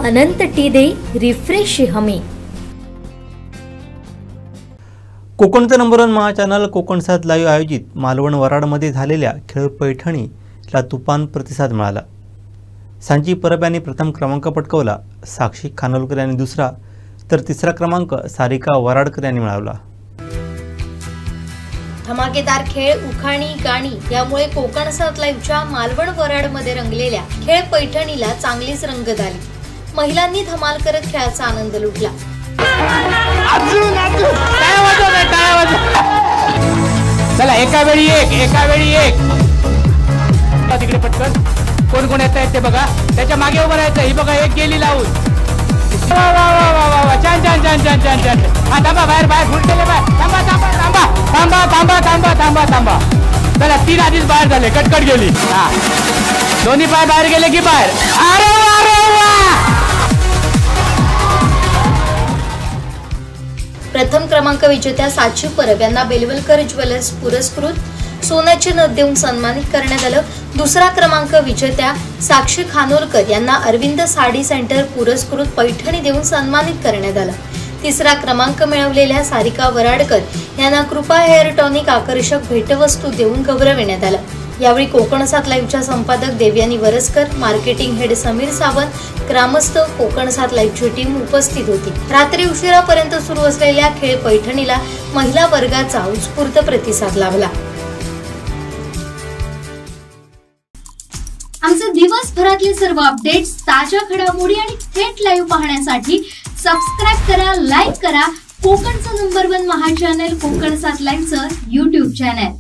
अनंत टीदे refresh हमी। कोकणचं number 1 महाचॅनल Konkan 7 live आयोजित मालवण वराडमध्ये झालेल्या खेळ पैठणीला तुफान प्रतिसाद मिळाला। सांची परब यांनी प्रथम क्रमांक पटकावला, साक्षी खानोलकर यांनी दुसरा तर तिसरा क्रमांक सारिका वराडकर यांनी मिळवला। धमाकेदार खेळ, उखाणी, गाणी यामुळे कोकण 7 लाईव्हच्या मालवण वराडमध्ये रंगलेल्या खेळ पैठणीला चांगलीच रंगत आली। महिलांनी धमाल करत खेळाचा आनंद लुटला। चला एका वेळी एक तिकडे पटकन कोण कोण येत आहेत ते बघा, त्याच्या मागे उभं राहायचं। ही बघा एक गेली लावून, वा वा वा वा वा वा, छान छान छान छान छान छान। हा थांबा, बाहेर बाहेर फुट गेले, बाहेर थांबा थांबा थांबा थांबा थांबा थांबा थांबा थांबा। चला 3 आधीच बाहेर झाले, कटकट गेली। हा दोन्ही पाय बाहेर गेले की बाहेर। अरे वा रे वा। प्रथम क्रमांक विजेत्या साक्षी परब यांना बेलवलकर ज्वेलर्स पुरस्कृत सोन्याचे नथ देऊन सन्मानित करण्यात आलं। दुसरा क्रमांक विजेत्या साक्षी खानोलकर यांना अरविंद साडी सेंटर पुरस्कृत पैठणी देऊन सन्मानित करण्यात आलं। तिसरा क्रमांक मिळवलेल्या सारिका वराडकर यांना कृपा हेअर टॉनिक आकर्षक भेटवस्तू देऊन गौरविण्यात आलं। यावेळी कोकण 7 लाईव्हच्या संपादक देवयानी वरसकर, मार्केटिंग हेड समीर सावंत, ग्रामस्थ, कोकण 7 लाईव्हची टीम उपस्थित होती। रात्री उशिरापर्यंत सुरू असलेल्या खेळ पैठणीला महिला वर्गाचा उत्स्फूर्त प्रतिसाद लाभला। आमचे दिवसभरातले सर्व अपडेट्स, ताज्या घडामोडी आणि थेट लाईव्ह पाहण्यासाठी सबस्क्राइब करा, लाईक करा कोकणचं नंबर 1 महाचॅनल कोकण 7 लाईव्हचं YouTube चॅनल।